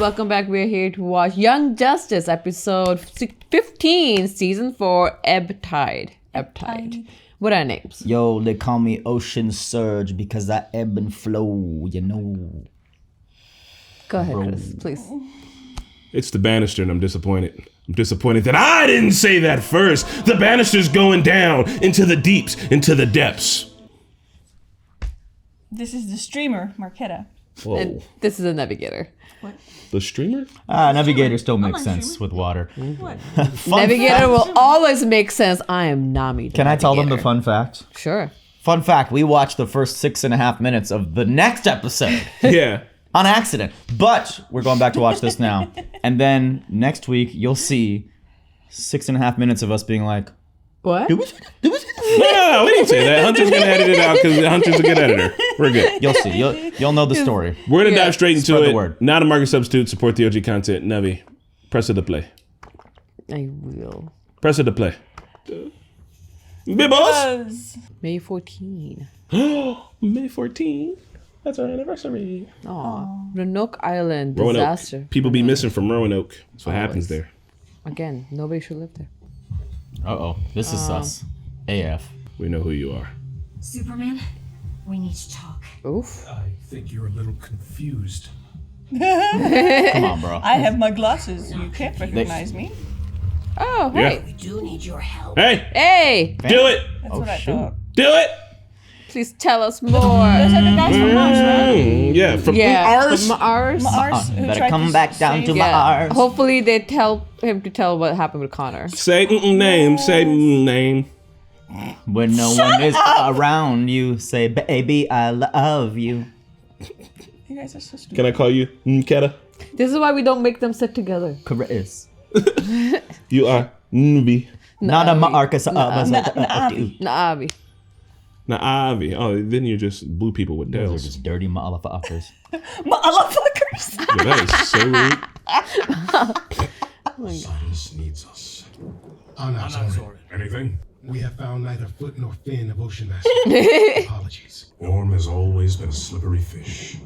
welcome back. We're here to watch Young Justice, episode 15, season 4, Ebb Tide. Ebb Tide. What are our names? Yo, they call me Ocean Surge because I ebb and flow, you know. Go ahead, Chris, please. It's the Bannister, and I'm disappointed. I'm disappointed that I didn't say that first. The Bannister's going down into the deeps, into the depths. This is the streamer, Marquetta. Whoa. And this is a navigator. What? The streamer? Navigator still makes sense with water. What? Navigator will always make sense. I am Nami. Can I tell them the fun fact? Sure. Fun fact, we watched the first 6.5 minutes of the next episode. Yeah. On accident. But we're going back to watch this now. And then next week, you'll see 6.5 minutes of us being like, What? No, we didn't say that. Hunter's going to edit it out because Hunter's a good editor. We're good. You'll see. You'll know the story. We're going to dive straight into Spread the it. word. Not a market substitute. Support the OG content. Navi, press it to play. I will. Press it to play. Big boss. May 14. May 14. That's our anniversary. Aw. Roanoke Island Roanoke. disaster. People be missing from Roanoke. That's what happens there. Again, nobody should live there. Uh-oh. This is us. AF. We know who you are. Superman, we need to talk. Oof. I think you're a little confused. Come on, bro. I have my glasses. You can't recognize me. Oh, Yeah. hey. We do need your help. Hey, Hey, do it. That's what I thought. Do it. please tell us more. Those are the guys from Mars, right? Yeah, from ours. from ours. Mars, who Better tried come to back down save- to Yeah. Mars. Hopefully they tell him to tell what happened with Connor. Say name. Say name. When no one is around you, say, baby, I love you. You guys are so stupid. Can I call you Nketa? This is why we don't make them sit together. Chris. You are Nbi. Not a Marcus. Na'avi. Now Ivy. Oh, then you're just blue people with Those are Dells. just dirty motherfuckers. Motherfuckers! Yeah, that is so rude. Silence needs us. Anazorin. Anything? We have found neither foot nor fin of Ocean Master. Apologies. Orm has always been a slippery fish.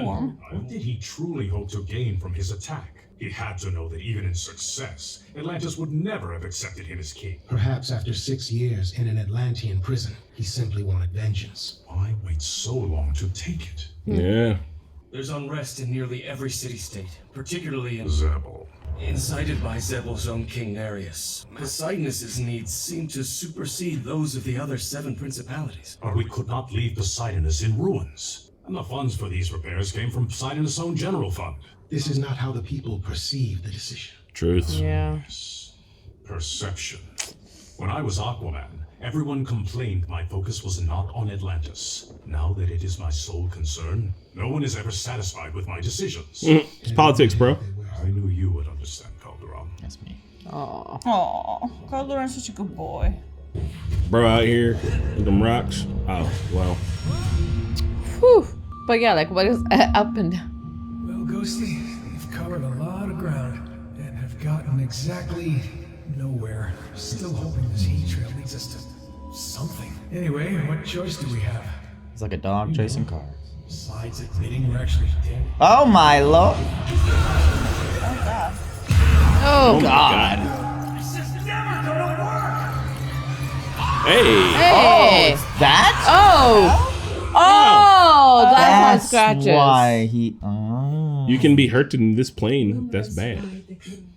Orm? What did he truly hope to gain from his attack? He had to know that even in success, Atlantis would never have accepted him as king. Perhaps after 6 years in an Atlantean prison, he simply wanted vengeance. Why wait so long to take it? Yeah. There's unrest in nearly every city-state, particularly in Zebel. incited by Zebel's own King Nereus. Poseidonus' needs seem to supersede those of the other 7 principalities. But we could not leave Poseidonus in ruins. And the funds for these repairs came from Poseidonus' own general fund. This is not how the people perceive the decision. Truth. Yeah. Perception. When I was Aquaman, everyone complained my focus was not on Atlantis. Now that it is my sole concern, no one is ever satisfied with my decisions. It's politics, bro. I knew you would understand, Calderon. That's me. Aw. Aw, Calderon's such a good boy. Bro out here with them rocks. Oh, well. Whew. But yeah, like what is up and down? Well, Ghostly, we've covered a lot of ground and have gotten exactly nowhere. Still hoping this heat trail leads us to something. Anyway, what choice do we have? It's like a dog chasing cars. Besides admitting we're actually dead. Oh my lord. Oh, God. This is never gonna work! Hey. hey. That? Oh, that's how it That's scratches. why he. Oh. You can be hurt in this plane. That's bad.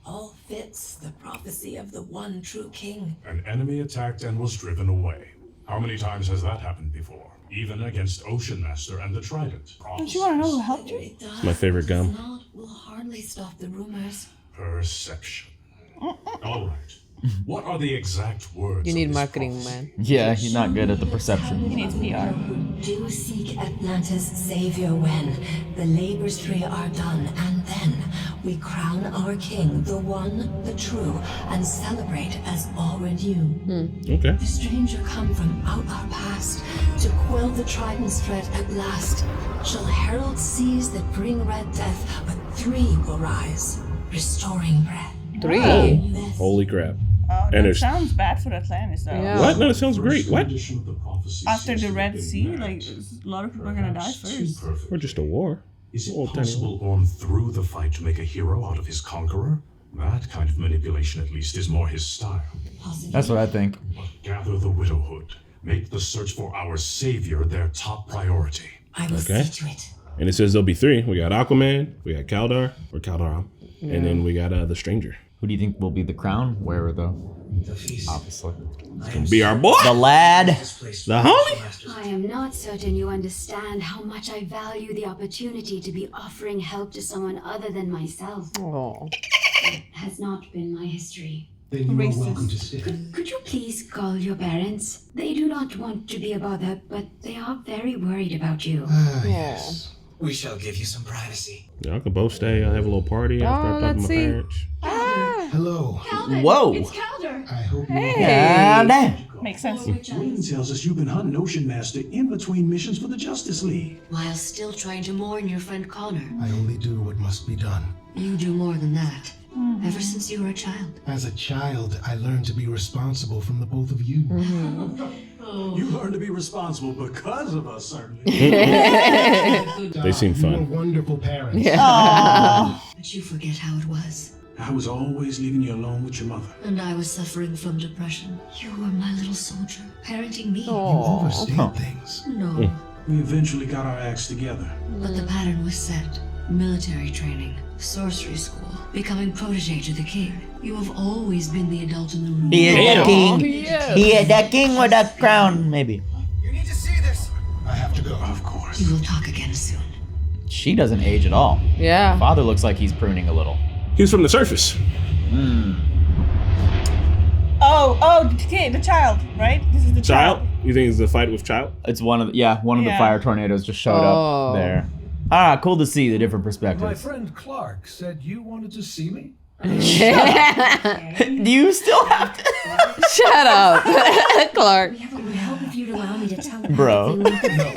All fits the prophecy of the one true king. An enemy attacked and was driven away. How many times has that happened before? Even against Ocean Master and the Trident. Don't you want to know who helped you? It does. My favorite gum. Not will hardly stop the rumors. Perception. All right. What are the exact words? You of need this marketing, prophecy? man. Yeah, he's not good at the perception. He needs PR. Do seek Atlantis' savior when the labors tree are done, and then we crown our king, the one, the true, and celebrate as already you. Okay. The stranger come from out our past to quell the trident's threat at last. Shall herald seas that bring red death, but 3 will rise, restoring breath. 3. Holy crap. Oh, And that there's- sounds bad for Atlantis, though. Yeah. What? No, it sounds great. What? First rendition of the prophecy After seems the to Red have Sea, been like, met. a lot of people are gonna die Perhaps too first. perfect. Or just a war. Is it Oh, tiny possible Orm threw the fight to make a hero out of his conqueror? That kind of manipulation, at least, is more his style. That's what I think. But gather the widowhood. Make the search for our savior their top priority. I will Okay. see to it. And it says there'll be 3. We got Aquaman, we got Kaldar, and then we got the Stranger. Who do you think will be the crown wearer, though? Obviously. Be our boy, The lad. the homie. I am not certain you understand how much I value the opportunity to be offering help to someone other than myself. Oh. It has not been my history. Then you Racist. are welcome to stay. Could you please call your parents? They do not want to be a bother, but they are very worried about you. Yes. We shall give you some privacy. Y'all can both stay. I'll have a little party after I talk to let's my see. parents. Hello. Whoa. It's Calder! I hope you Yeah, damn. Makes sense. Wayne tells us you've been hunting Ocean Master in between missions for the Justice League. While still trying to mourn your friend Connor. I only do what must be done. You do more than that. Ever since you were a child. As a child, I learned to be responsible from the both of you. You learned to be responsible because of us, certainly. They seem You were fun. wonderful parents. But you forget how it was. I was always leaving you alone with your mother. And I was suffering from depression. You were my little soldier, parenting me. You overstayed things. No, We eventually got our acts together. but the pattern was set. Military training, sorcery school, becoming protege to the king. You have always been the adult in the room. He is Damn. the king. yes. He is the king with a crown, maybe. You need to see this. I have to go. Of course. We will talk again soon. She doesn't age at all. Yeah. Father looks like he's pruning a little. He's from the surface. Okay, the child, right? This is the Child? You think it's a fight with Child? It's one of the, one of the Yeah. fire tornadoes just showed Oh. up there. Ah, cool to see the different My perspectives. friend Clark said you wanted to see me. Do you still have to? Shut up, Clark. It would help if you'd allow me to tell them Bro. everything. No,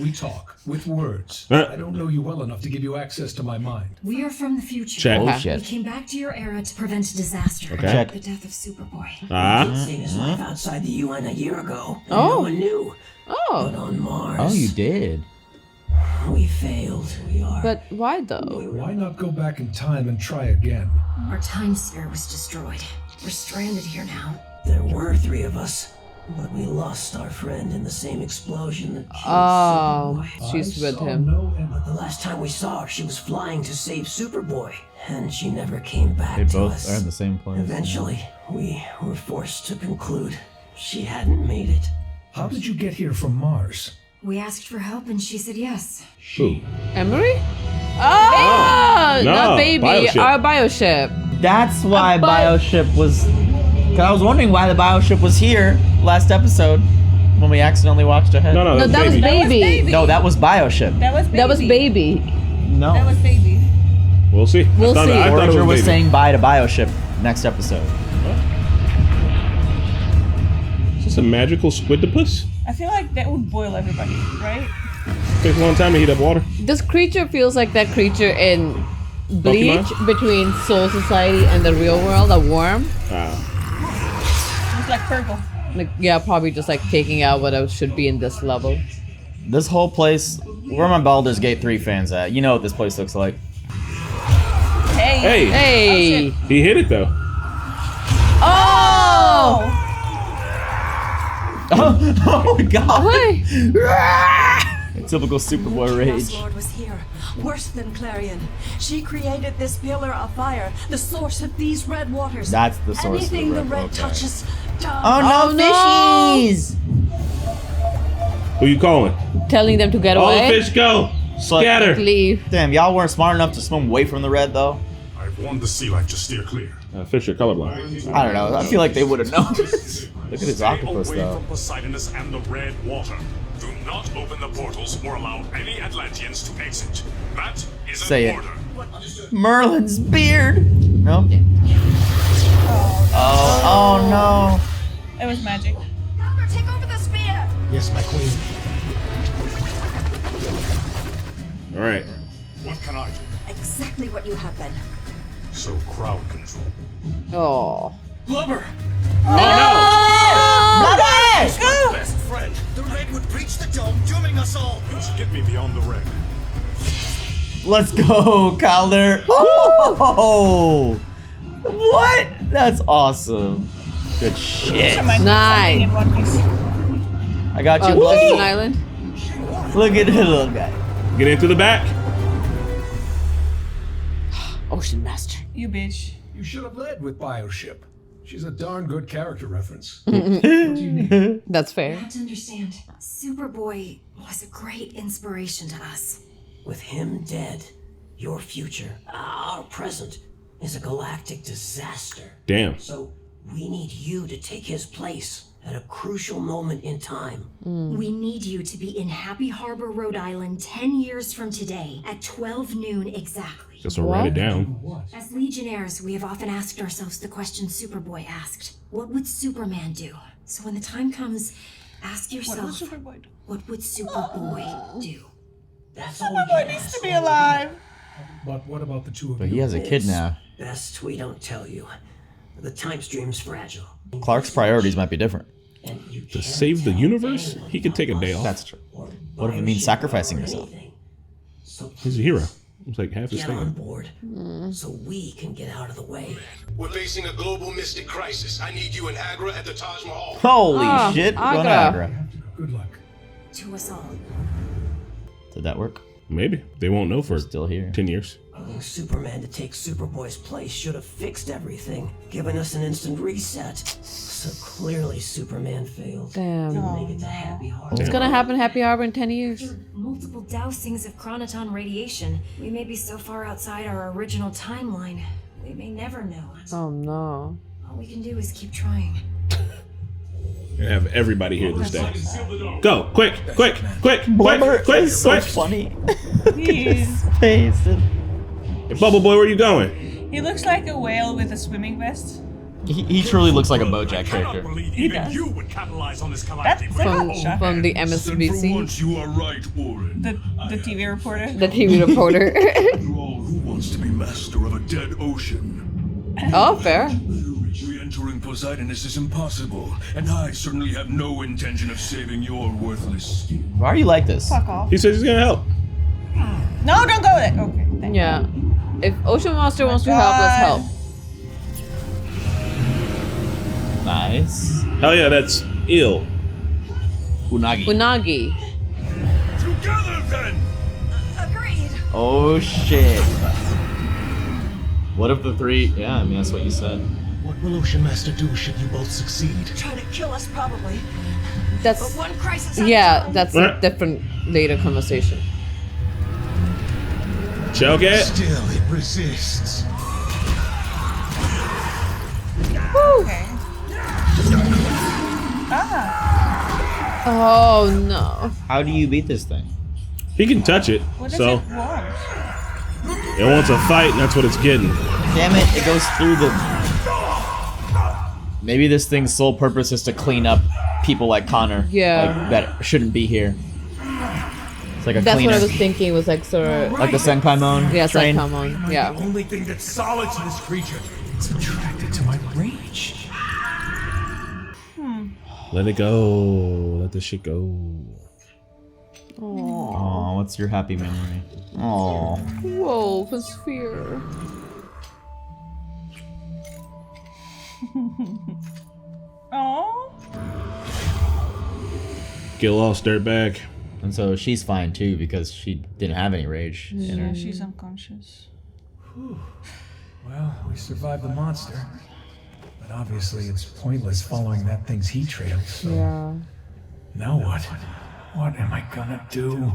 we talk with words. Huh? I don't know you well enough to give you access to my mind. We are from the future. Check. Oh We shit. came back to your era to prevent a disaster. Okay. Check. The death of Superboy. Ah. Seen his life outside the UN a year ago. And Oh. no one knew. But Oh, on Mars, Oh, you did. we failed. We are. but why though? Why not go back in time and try again? Our time sphere was destroyed. We're stranded here now. There were 3 of us, but we lost our friend in the same explosion that killed Oh, Superboy. she's I with saw him. No But the last time we saw her, she was flying to save Superboy, and she never came back They to both us. are in the same place. Eventually, we were forced to conclude she hadn't made it. How did you get here from Mars? We asked for help and she said yes. Who? Emery? Oh, No, not baby. Bioship. Our bioship. That's why But- Bioship was. Cause I was wondering why the Bioship was here last episode when we accidentally watched ahead. No, No, that's that was baby. baby. No, that was Bioship. That was baby. That was baby. No. That was baby. We'll see. We'll see. I thought it Voyager was baby. saying bye to Bioship next episode. Is this a magical squidopus? I feel like that would boil everybody, right? Takes a long time to heat up water. This creature feels like that creature in Bleach Pokemon? between Soul Society and the real world, a worm. It's like purple. Like, yeah, probably just like taking out what else should be in this level. This whole place, where are my Baldur's Gate 3 fans at? You know what this place looks like. Hey. Hey, Hey! he hit it though. Oh! Oh my god! Hey! Typical Superboy rage. Lord was here, worse than Clarion. She created this pillar of fire, the source of these red waters. That's the source Anything of the the red. red Okay. touches, dies. Oh no, Oh, no. fishies! Who you calling? Telling them to get All the away. fish go. Scatter. Leave. Damn, y'all weren't smart enough to swim away from the red though. I've warned the sea life to steer clear. Fish are colorblind. I don't know. I feel like they would have known. Look at his Stay octopus away though. from Poseidonus and the red water. Do not open the portals or allow any Atlanteans to exit. That is Say an it. order. Merlin's beard. No. Oh no. It was magic. Take over the spear! Yes, my queen. All right. What can I do? Exactly what you have been. So crowd control. Oh. Blubber! Best friend! The red would breach the dome, dooming us all! Just get me beyond the red. Let's go, Calder. Oh, what? That's awesome. Good shit. Nice. I got you. Ocean Island. Look at the little guy. Get into the back. Ocean Master. You bitch. You should have led with Bioship. She's a darn good character reference. What do you need? That's fair. You have to understand, Superboy was a great inspiration to us. With him dead, your future, our present, is a galactic disaster. Damn. So we need you to take his place at a crucial moment in time. We need you to be in Happy Harbor, Rhode Island 10 years from today at 12 noon exactly. Just to write it down. As Legionnaires, we have often asked ourselves the question Superboy asked. What would Superman do? So when the time comes, ask yourself, what would Superboy do? That's all we Superboy can needs ask to be for. alive. But what about the two of But you? he has a kid now. Best we don't tell you. The time stream's fragile. Clark's priorities might be different. And you To can't save the tell universe, he could take a day off. That's true. or What if it means Bioship sacrificing or yourself? anything. So He's a hero. It's like half his get on thing. board so we can get out of the way. We're facing a global mystic crisis. I need you in Agra at the Taj Mahal. Holy shit. We're going to Agra. Agra. Good luck. To us all. Did that work? Maybe. They won't know for Still here. 10 years. Superman to take Superboy's place should have fixed everything, given us an instant reset. So clearly Superman failed. Damn. Make it to Happy Harbor. What's gonna happen Happy Harbor in 10 years? After multiple dousings of chronoton radiation, we may be so far outside our original timeline, we may never know. Oh no. All we can do is keep trying. And have everybody here this day. Go! Quick! Quick! Quick! Blubber Quick! Quick! is so Quick! funny. Please. Face. Hey, Bubble Boy, where you going? He looks like a whale with a swimming vest. He truly looks like a BoJack character. He does. You would capitalize on this That's From the MSNBC. you are right, Warren. the TV reporter. The TV reporter. After all, who wants to be master of a dead ocean? Oh, fair. Re-entering Poseidonus is impossible, and I certainly have no intention of saving your worthless skin. Why are you like this? Fuck off. He says he's gonna help. No, don't go there. Okay. Thank Yeah. If Ocean Monster wants to help, let's help. Nice. Hell yeah, that's ill. Unagi. Unagi. Together then! Agreed. Oh shit. What if the three? Yeah, I mean that's what you said. What will Ocean Master do should you both succeed? Try to kill us, probably. But That's one crisis at a yeah. time. That's a different later conversation. Choke it. Still, it resists. Okay. Oh no. How do you beat this thing? He can touch it, What does so it want? it wants a fight, and that's what it's getting. Damn it! It goes through the. Maybe this thing's sole purpose is to clean up people like Connor. Yeah. Like, that shouldn't be here. It's like a That's cleaner. what I was thinking. Was like sort of Like the Senpaimon yeah, train. Senpaimon. Yeah. Only thing that's solid to this creature. It's attracted to my rage. Let it go. Let this shit go. Oh, what's your happy memory? Oh. Whoa, for sphere. Oh. Get lost, dirtbag. And so she's fine too because she didn't have any rage in her. Yeah, she's unconscious. Well, we survived the monster. But obviously it's pointless following that thing's heat trail, so... Yeah. Now what? What am I gonna do?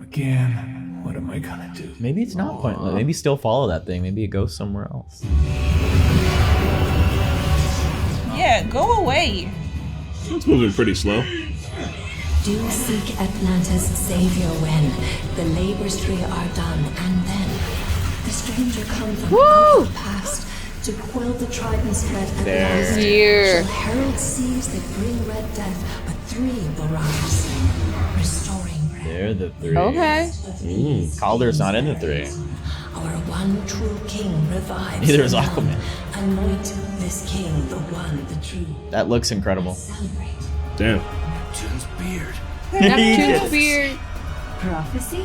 Again, what am I gonna do? Maybe it's not pointless. Maybe still follow that thing. Maybe it goes somewhere else. Yeah, go away. It's moving pretty slow. Do seek Atlantis' savior when the labors three are done, and then the stranger come from out the past to quell the Triton's threat at last. Here. Shall herald seas that bring red death, but three will rise, restoring red. They're the three. Okay. Calder's not in the three. Our one true king revives. Neither is the young. Aquaman. Anoint this king, the one, the true. That looks incredible. Celebrate. Damn. Neptune's beard. Neptune's beard. Prophecy?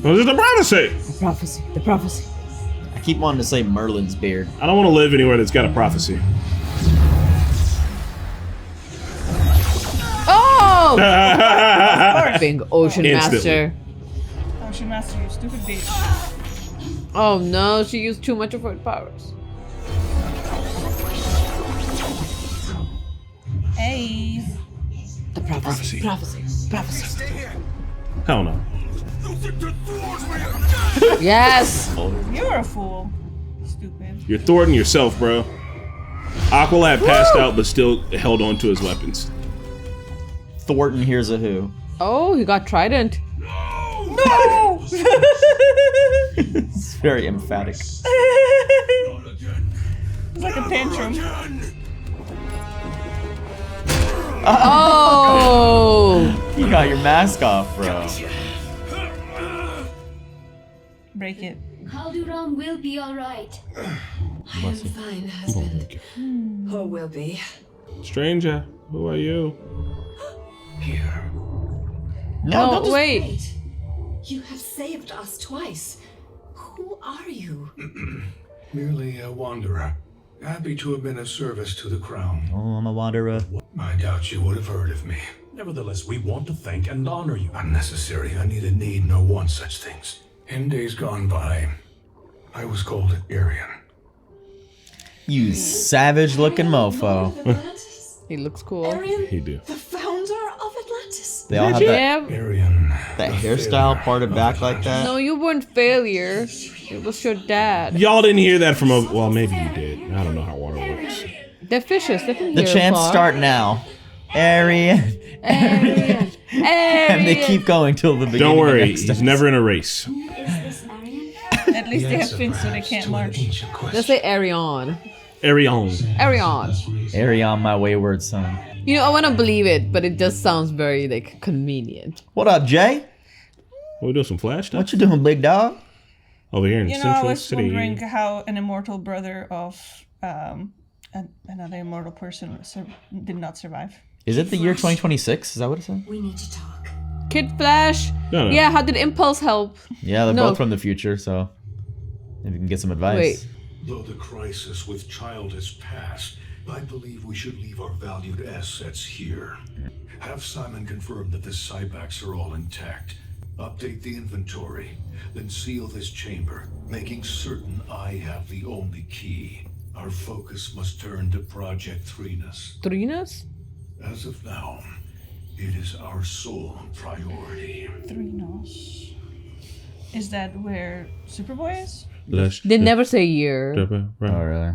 What is the prophecy? The prophecy. The prophecy. I keep wanting to say Merlin's beard. I don't want to live anywhere that's got a prophecy. Oh! Being Ocean Instantly. Master. Ocean Master, you stupid bitch. Oh no, she used too much of her powers. Hey. The prophecy. Prophecy. Prophecy. Hell no. Yes! You're a fool. Stupid. You're thwarting yourself, bro. Aqualad passed out, but still held on to his weapons. Thornton here's a who. Oh, he got trident. No! It's very emphatic. It's like a tantrum. Oh! You got your mask off, bro. Break it. Calduron will be alright. I am fine, husband. Or will be. Stranger, who are you? Here. No, wait. Wait. You have saved us twice. Who are you? Merely a wanderer. Happy to have been of service to the crown. Oh, I'm a wanderer. I doubt you would have heard of me. Nevertheless, we want to thank and honor you. Unnecessary. I neither need nor want such things. In days gone by, I was called Arion. You savage-looking mofo. He looks cool. Arion, He do. the founder of Atlantis. They all have that, Yeah. Arion. that hairstyle parted back like that. No, you weren't failure. It was your dad. Y'all didn't hear that from a. Well, maybe you did. I don't know how water works. They're fishes. They can The hear chants far. start now. Arion. Arion. And they keep going till the beginning. Don't of worry, next he's episode. never in a race. Is this Arion? At least they have fins so they can't march. Let's say Arion. Arion. Arion. Arion, my wayward son. You know, I want to believe it, but it just sounds very, like, convenient. What up, Jay? We doing some flash stuff What you doing, big dog? over here in You know, I Central was City. wondering how an immortal brother of another immortal person did not survive. Is it the year 2026? Is that what it said? We need to talk. Kid Flash. No. Yeah, how did Impulse help? Yeah, they're No. both from the future, so maybe we can get some advice. Wait. Though the crisis with child is past, I believe we should leave our valued assets here. Have Simon confirm that the Cybaks are all intact. Update the inventory, then seal this chamber, making certain I have the only key. Our focus must turn to Project Threnus. Threnus? As of now, it is our sole priority. Threnus. Is that where Superboy is? They never say year. Oh, really?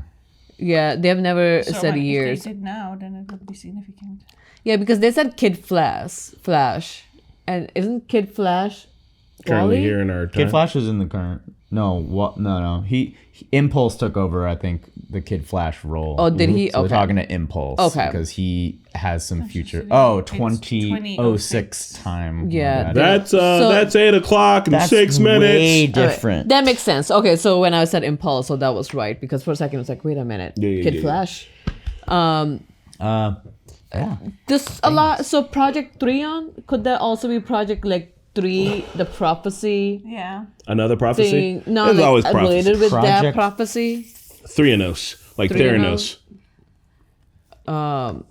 Yeah, they have never So said when, years. if they did now, then it would be significant. Yeah, because they said Kid Flash. And isn't Kid Flash Currently Wally? here in our time. Kid Flash is in the current. No, what? No. He Impulse took over. I think the Kid Flash role. Oh, did he? So we're Okay. talking to Impulse. Okay. Because he has some future. see. Oh, It's 2006 time. My Yeah, bad. That's So- that's 8 o'clock and That's 6 minutes. way Alright, different. that makes sense. Okay, so when I said Impulse, so that was right. Because for a second, I was like, wait a minute. Yeah, Kid yeah. Flash. Yeah. This a lot. So Project Threon, could that also be Project like 3, the prophecy Yeah. Another prophecy. thing? No, There's like always prophecy. related with that Project- prophecy. Threanos, like Threanos. Theranos.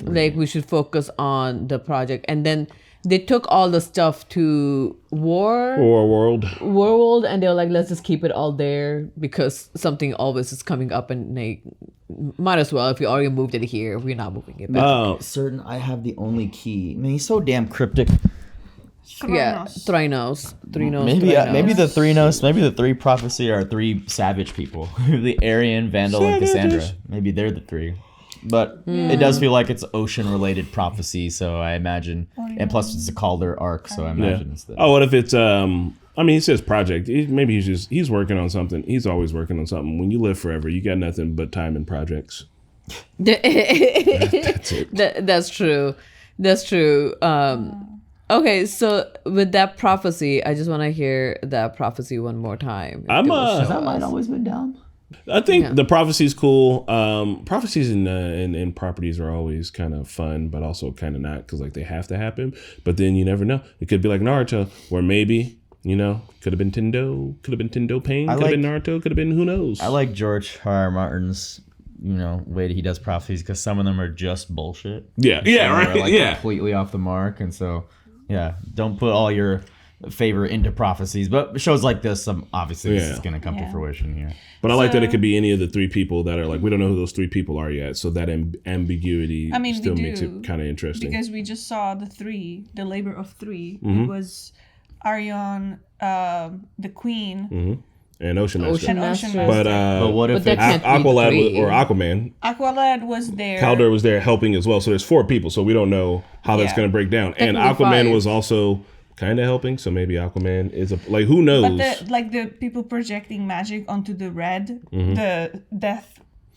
Like we should focus on the project, and then they took all the stuff to Or world. World, and they were like, let's just keep it all there because something always is coming up, and they might as well. If we already moved it here, we're not moving it back. Oh, Certain I have the only key. I mean, he's so damn cryptic. Yeah, Threnos. Maybe the Threnos, maybe the 3 prophecy are 3 savage people. The Arian, Vandal, and Cassandra. Maybe they're the 3. But it does feel like it's ocean-related prophecy, so I imagine. And plus, it's a Calder arc, so I imagine it's the. Oh, what if it's I mean, he says project. Maybe he's working on something. He's always working on something. When you live forever, you got nothing but time and projects. That's it. That's true. That's true. Okay, so with that prophecy, I just want to hear that prophecy one more time. Has that light always been down? I think the prophecy's cool. Prophecies and properties are always kind of fun, but also kind of not, because like they have to happen. But then you never know. It could be like Naruto, where maybe, you know, could have been Tendo Pain, could have been Naruto, could have been who knows. I like George R. Martin's, you know, way that he does prophecies, because some of them are just bullshit. Yeah, right. Like completely off the mark, and so don't put all your favor into prophecies. But shows like this, obviously this is going to come to fruition here. But I like that it could be any of the three people that are like, we don't know who those three people are yet. So that ambiguity still makes it kind of interesting. Because we just saw the labor of three. It was Arion, the Queen, and Ocean Master. But what if Aqualad or Aquaman? Aqualad was there. Calder was there helping as well. So there's 4 people. So we don't know how that's going to break down. And Aquaman was also kind of helping. So maybe Aquaman is who knows? But the people projecting magic onto the red, the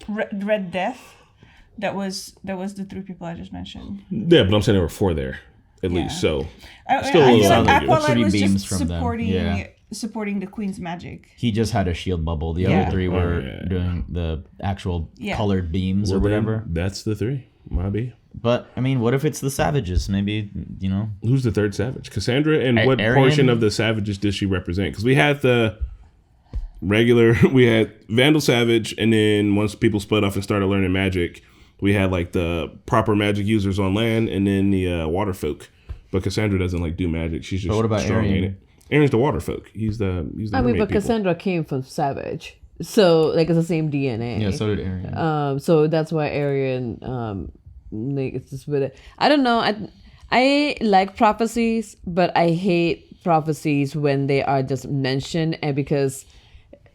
red death. That was the 3 people I just mentioned. Yeah, but I'm saying there were 4 there at least. So still a little Aqualad was just supporting the Queen's magic. He just had a shield bubble. The other 3 were doing the actual colored beams or whatever. That's the 3. Might be. But I mean, what if it's the savages? Maybe, you know, who's the 3rd savage? Cassandra, and what portion of the savages does she represent? Because we had the we had Vandal Savage, and then once people split off and started learning magic, we had like the proper magic users on land, and then the water folk. But Cassandra doesn't do magic. She's just what about strong Arion? in it. Aaron's the water folk. He's the mermaid but people. Cassandra came from savage, so it's the same DNA. Yeah, so did Arion. So that's why Arion it's just with it. I don't know. I like prophecies, but I hate prophecies when they are just mentioned, and because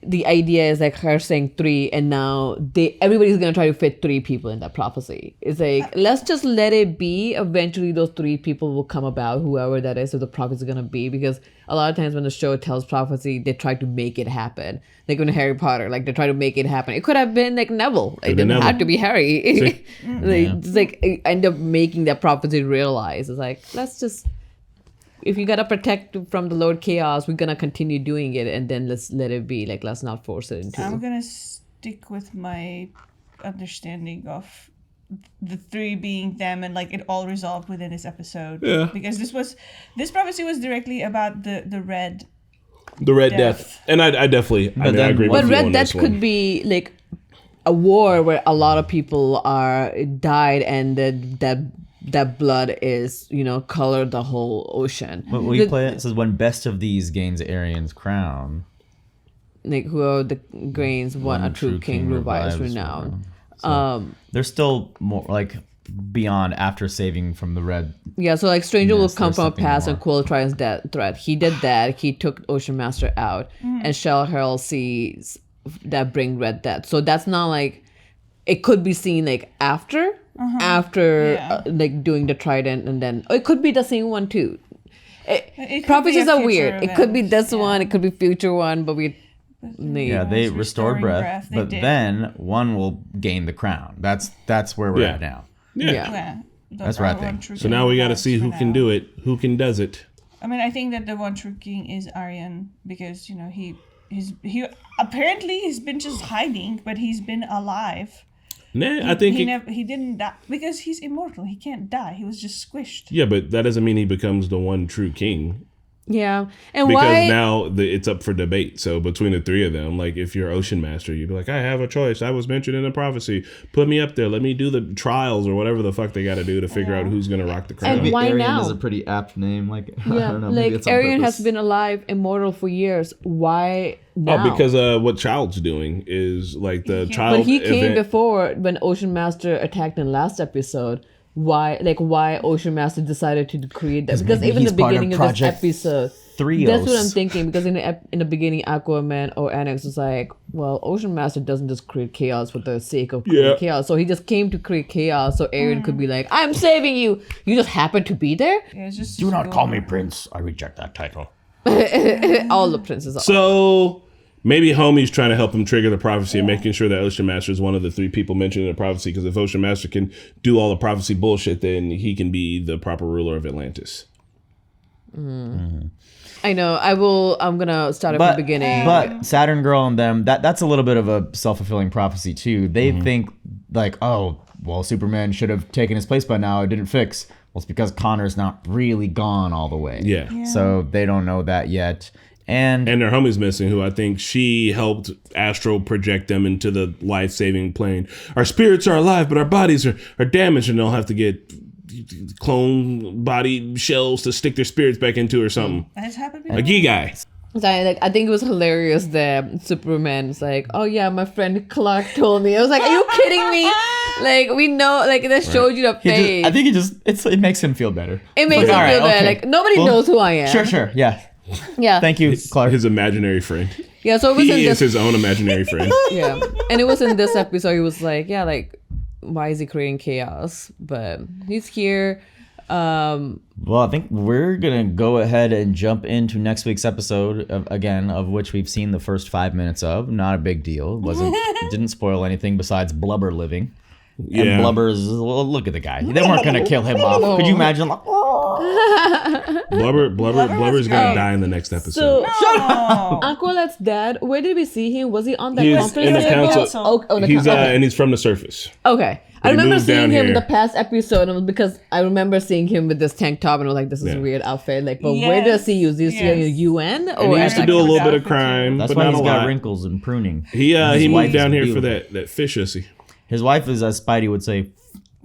the idea is like her saying 3, and now everybody's gonna try to fit 3 people in that prophecy. It's like, let's just let it be. Eventually those 3 people will come about, whoever that is, so the prophecy is gonna be. Because a lot of times when the show tells prophecy, they try to make it happen. Like when Harry Potter, they try to make it happen. It could have been like Neville. It didn't have to be Harry. It's end up making that prophecy realize. It's like, let's just, if you gotta protect from the Lord Chaos, we're gonna continue doing it, and then let's let it be. Let's not force it into. I'm gonna stick with my understanding of the 3 being them, and it all resolved within this episode. Yeah. Because this prophecy was directly about the red. The Red Death. And I definitely I agree with you. But Red Death could be like a war where a lot of people died, and that blood is, colored the whole ocean. But we play it. It says when best of these gains Arion's crown. Who are the grains, one a true king revives renown. So there's still more beyond after saving from the red. Yeah, so Stranger will come from a past and Quill tries that threat. He did that. He took Ocean Master out, and Shell Herald sees that bring red death. So that's not it could be seen after doing the trident, and then it could be the same one too. Prophecies are weird. Event. It could be this one. It could be future one, but they restored breath, but then one will gain the crown. That's where we're at now. Yeah. That's right thing. So now we got to see who can do it, who can does it. I mean, I think that the one true king is Arion, because he apparently he's been just hiding, but he's been alive. I think he didn't die because he's immortal. He can't die. He was just squished. Yeah, but that doesn't mean he becomes the one true king. Yeah, and because now it's up for debate. So between the 3 of them, if you're Ocean Master, you'd be like, I have a choice. I was mentioned in the prophecy. Put me up there. Let me do the trials or whatever the fuck they got to do to figure out who's gonna rock the crown. And why Arion now? is a pretty apt name. I don't know. Arion has been alive, immortal for years. Why now? Oh, because what Child's doing is the child. But he came before when Ocean Master attacked in last episode. Why Ocean Master decided to create that? Because even the beginning of this episode, that's what I'm thinking. Because in the beginning, Aquaman or Annex was like, well, Ocean Master doesn't just create chaos for the sake of creating chaos. So he just came to create chaos. So Arion could be like, I'm saving you. You just happen to be there. Yeah, do not call me Prince. I reject that title. All the princes are. So maybe Homie's trying to help him trigger the prophecy and making sure that Ocean Master is one of the 3 people mentioned in the prophecy. Because if Ocean Master can do all the prophecy bullshit, then he can be the proper ruler of Atlantis. I know. I'm gonna start at the beginning. But Saturn Girl and them, that's a little bit of a self-fulfilling prophecy too. They think like, oh, well, Superman should have taken his place by now. It didn't fix. Well, it's because Connor's not really gone all the way. Yeah. So they don't know that yet. And their homie's missing, who I think she helped astral project them into the life-saving plane. Our spirits are alive, but our bodies are damaged, and they'll have to get clone body shells to stick their spirits back into or something. That's happened before. Like you guys. I think it was hilarious that Superman was like, oh yeah, my friend Clark told me. I was like, are you kidding me? Like, we know, like, that showed you the face. I think it makes him feel better. It makes him feel better. Like, nobody knows who I am. Sure, yeah. Yeah. Thank you, Clark. His imaginary friend. Yeah, so it was he is his own imaginary friend. Yeah. And it was in this episode, he was like, yeah, like, why is he creating chaos? But he's here. Well, I think we're gonna go ahead and jump into next week's episode of which we've seen the first 5 minutes of. Not a big deal. It didn't spoil anything besides Blubber living. Yeah. And Blubber's, well, look at the guy. They weren't gonna kill him off. Could you imagine? Like, Blubber's gonna die in the next episode. So, Aqualette's dad, where did we see him? Was he on the conference in the table? council. And he's from the surface. Okay. I remember moved seeing down him in here. the past episode because I remember seeing him with this tank top and I was like, this is a weird outfit. Like, but where does he use this? In the UN? And he used to do a little bit of crime. That's but why not he's a got lot. wrinkles and pruning. He His moved wife down is here for beautiful. that fish ussy. His wife is, as Spidey would say,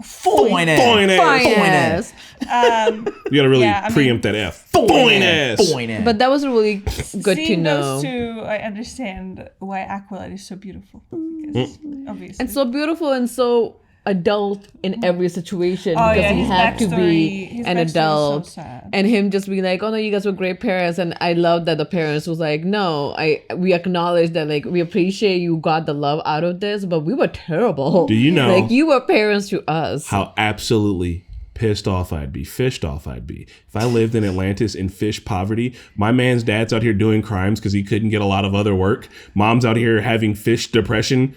Fine ass. You gotta really preempt that F. Fine ass. But that was really good to Seeing know. those two, I understand why Aqualette is so beautiful. Because, obviously. And so beautiful and so adult in every situation because he his had to be his an backstory is adult so sad. and him just being like, oh no, you guys were great parents. And I love that the parents was like, no, we acknowledge that, like, we appreciate you got the love out of this, but we were terrible. Do you know like, you were parents to us. how absolutely fished off I'd be if I lived in Atlantis in fish poverty? My man's dad's out here doing crimes because he couldn't get a lot of other work. Mom's out here having fish depression.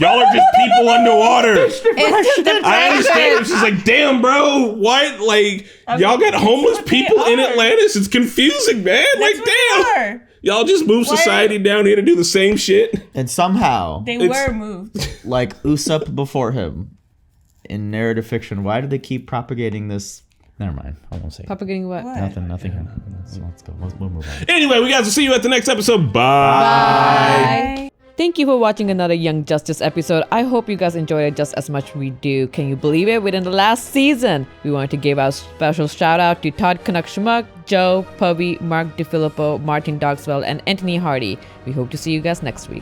Y'all are just people underwater. I understand. It's just like, damn, bro. What? Like, y'all got homeless people in Atlantis? It's confusing, man. Like, damn. Y'all just move society down here to do the same shit. And somehow, They were moved. like Usopp before him, in narrative fiction, why do they keep propagating this? Never mind. I won't say it. Propagating what? Nothing. Let's go. We'll move on. Anyway, we guys will see you at the next episode. Bye. Thank you for watching another Young Justice episode. I hope you guys enjoyed it just as much we do. Can you believe it? Within the last season, we wanted to give our special shout out to Todd Canuck Schmuck, Joe, Pubby, Mark DeFilippo, Martin Dogswell, and Anthony Hardy. We hope to see you guys next week.